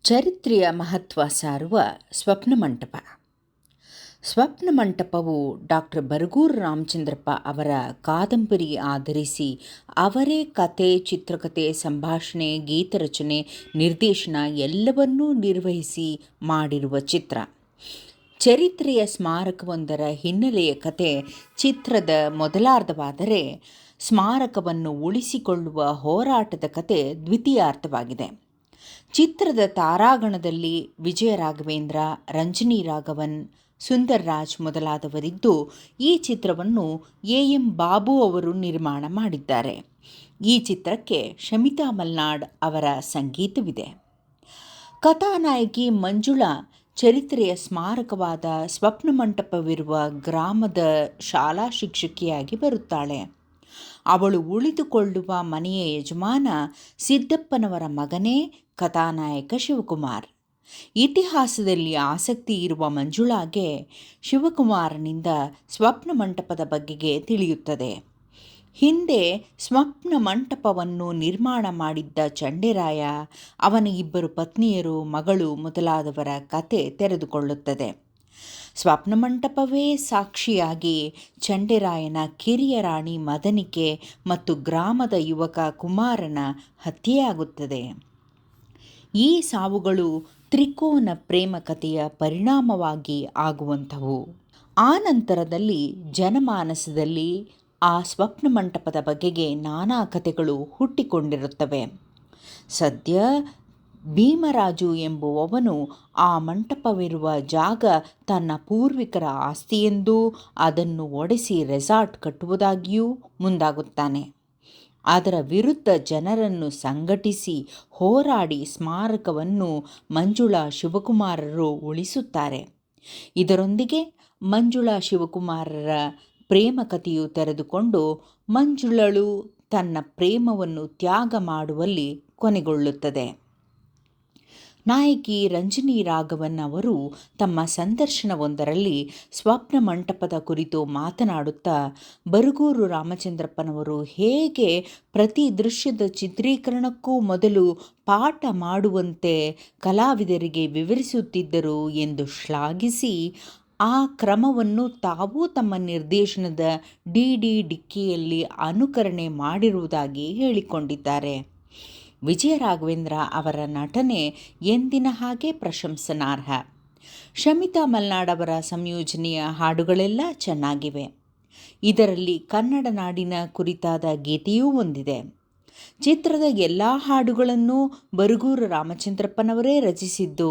ಚರಿತ್ರೆಯ ಮಹತ್ವ ಸಾರುವ ಸ್ವಪ್ನಮಂಟಪ. ಸ್ವಪ್ನಮಂಟಪವು ಡಾಕ್ಟರ್ ಬರಗೂರು ರಾಮಚಂದ್ರಪ್ಪ ಅವರ ಕಾದಂಬರಿ ಆಧರಿಸಿ ಅವರೇ ಕತೆ, ಚಿತ್ರಕಥೆ, ಸಂಭಾಷಣೆ, ಗೀತರಚನೆ, ನಿರ್ದೇಶನ ಎಲ್ಲವನ್ನೂ ನಿರ್ವಹಿಸಿ ಮಾಡಿರುವ ಚಿತ್ರ. ಚರಿತ್ರೆಯ ಸ್ಮಾರಕವೊಂದರ ಹಿನ್ನೆಲೆಯ ಕತೆ ಚಿತ್ರದ ಮೊದಲಾರ್ಧವಾದರೆ, ಸ್ಮಾರಕವನ್ನು ಉಳಿಸಿಕೊಳ್ಳುವ ಹೋರಾಟದ ಕತೆ ದ್ವಿತೀಯಾರ್ಧವಾಗಿದೆ. ಚಿತ್ರದ ತಾರಾಗಣದಲ್ಲಿ ವಿಜಯ ರಾಘವೇಂದ್ರ, ರಂಜನಿ ರಾಘವನ್, ಸುಂದರ್ ರಾಜ್ ಮೊದಲಾದವರಿದ್ದು, ಈ ಚಿತ್ರವನ್ನು ಎಂ ಬಾಬು ಅವರು ನಿರ್ಮಾಣ ಮಾಡಿದ್ದಾರೆ. ಈ ಚಿತ್ರಕ್ಕೆ ಶಮಿತಾ ಮಲ್ನಾಡ್ ಅವರ ಸಂಗೀತವಿದೆ. ಕಥಾನಾಯಕಿ ಮಂಜುಳಾ ಚರಿತ್ರೆಯ ಸ್ಮಾರಕವಾದ ಸ್ವಪ್ನಮಂಟಪವಿರುವ ಗ್ರಾಮದ ಶಾಲಾ ಶಿಕ್ಷಕಿಯಾಗಿ ಬರುತ್ತಾಳೆ. ಅವಳು ಉಳಿದುಕೊಳ್ಳುವ ಮನೆಯ ಯಜಮಾನ ಸಿದ್ದಪ್ಪನವರ ಮಗನೇ ಕಥಾನಾಯಕ ಶಿವಕುಮಾರ್. ಇತಿಹಾಸದಲ್ಲಿ ಆಸಕ್ತಿ ಇರುವ ಮಂಜುಳಾಗೆ ಶಿವಕುಮಾರನಿಂದ ಸ್ವಪ್ನಮಂಟಪದ ಬಗೆಗೆ ತಿಳಿಯುತ್ತದೆ. ಹಿಂದೆ ಸ್ವಪ್ನಮಂಟಪವನ್ನು ನಿರ್ಮಾಣ ಮಾಡಿದ್ದ ಚಂಡೆರಾಯ, ಅವನ 2 ಪತ್ನಿಯರು, ಮಗಳು ಮೊದಲಾದವರ ಕತೆ ತೆರೆದುಕೊಳ್ಳುತ್ತದೆ. ಸ್ವಪ್ನಮಂಟಪವೇ ಸಾಕ್ಷಿಯಾಗಿ ಚಂಡೆರಾಯನ ಕಿರಿಯ ರಾಣಿ ಮದನಿಕೆ ಮತ್ತು ಗ್ರಾಮದ ಯುವಕ ಕುಮಾರನ ಹತ್ಯೆಯಾಗುತ್ತದೆ. ಈ ಸಾವುಗಳು ತ್ರಿಕೋನ ಪ್ರೇಮ ಕಥೆಯ ಪರಿಣಾಮವಾಗಿ ಆಗುವಂಥವು. ಆನಂತರದಲ್ಲಿ ಜನಮಾನಸದಲ್ಲಿ ಆ ಸ್ವಪ್ನಮಂಟಪದ ಬಗೆಗೆ ನಾನಾ ಕಥೆಗಳು ಹುಟ್ಟಿಕೊಂಡಿರುತ್ತವೆ. ಸದ್ಯ ಭೀಮರಾಜು ಎಂಬುವವನು ಆ ಮಂಟಪವಿರುವ ಜಾಗ ತನ್ನ ಪೂರ್ವಿಕರ ಆಸ್ತಿಯೆಂದೂ ಅದನ್ನು ಒಡೆಸಿ ರೆಸಾರ್ಟ್ ಕಟ್ಟುವುದಾಗಿಯೂ ಮುಂದಾಗುತ್ತಾನೆ. ಅದರ ವಿರುದ್ಧ ಜನರನ್ನು ಸಂಘಟಿಸಿ ಹೋರಾಡಿ ಸ್ಮಾರಕವನ್ನು ಮಂಜುಳಾ ಶಿವಕುಮಾರರು ಉಳಿಸುತ್ತಾರೆ. ಇದರೊಂದಿಗೆ ಮಂಜುಳಾ ಶಿವಕುಮಾರರ ಪ್ರೇಮ ಕಥೆಯು ತೆರೆದುಕೊಂಡು ಮಂಜುಳಳು ತನ್ನ ಪ್ರೇಮವನ್ನು ತ್ಯಾಗ ಮಾಡುವಲ್ಲಿ ಕೊನೆಗೊಳ್ಳುತ್ತದೆ. ನಾಯಕಿ ರಂಜನಿ ರಾಘವನ್ ಅವರು ತಮ್ಮ ಸಂದರ್ಶನವೊಂದರಲ್ಲಿ ಸ್ವಪ್ನಮಂಟಪದ ಕುರಿತು ಮಾತನಾಡುತ್ತಾ, ಬರಗೂರು ರಾಮಚಂದ್ರಪ್ಪನವರು ಹೇಗೆ ಪ್ರತಿ ದೃಶ್ಯದ ಚಿತ್ರೀಕರಣಕ್ಕೂ ಮೊದಲು ಪಾಠ ಮಾಡುವಂತೆ ಕಲಾವಿದರಿಗೆ ವಿವರಿಸುತ್ತಿದ್ದರು ಎಂದು ಶ್ಲಾಘಿಸಿ, ಆ ಕ್ರಮವನ್ನು ತಾವೂ ತಮ್ಮ ನಿರ್ದೇಶನದ ಡಿಕ್ಕಿಯಲ್ಲಿ ಅನುಕರಣೆ ಮಾಡಿರುವುದಾಗಿ ಹೇಳಿಕೊಂಡಿದ್ದಾರೆ. ವಿಜಯ ರಾಘವೇಂದ್ರ ಅವರ ನಟನೆ ಎಂದಿನ ಹಾಗೆ ಪ್ರಶಂಸನಾರ್ಹ. ಶಮಿತಾ ಮಲ್ನಾಡ್ ಅವರ ಸಂಯೋಜನೆಯ ಹಾಡುಗಳೆಲ್ಲ ಚೆನ್ನಾಗಿವೆ. ಇದರಲ್ಲಿ ಕನ್ನಡ ನಾಡಿನ ಕುರಿತಾದ ಗೀತೆಯೂ ಒಂದಿದೆ. ಚಿತ್ರದ ಎಲ್ಲ ಹಾಡುಗಳನ್ನು ಬರಗೂರು ರಾಮಚಂದ್ರಪ್ಪನವರೇ ರಚಿಸಿದ್ದು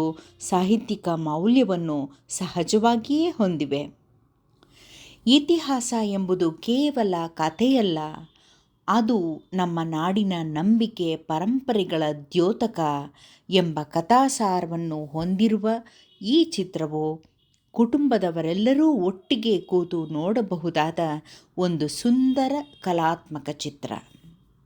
ಸಾಹಿತ್ಯಿಕ ಮೌಲ್ಯವನ್ನು ಸಹಜವಾಗಿಯೇ ಹೊಂದಿವೆ. ಇತಿಹಾಸ ಎಂಬುದು ಕೇವಲ ಕಥೆಯಲ್ಲ, ಅದು ನಮ್ಮ ನಾಡಿನ ನಂಬಿಕೆ, ಪರಂಪರೆಗಳ ದ್ಯೋತಕ ಎಂಬ ಕಥಾಸಾರವನ್ನು ಹೊಂದಿರುವ ಈ ಚಿತ್ರವು ಕುಟುಂಬದವರೆಲ್ಲರೂ ಒಟ್ಟಿಗೆ ಕೂತು ನೋಡಬಹುದಾದ ಒಂದು ಸುಂದರ ಕಲಾತ್ಮಕ ಚಿತ್ರ.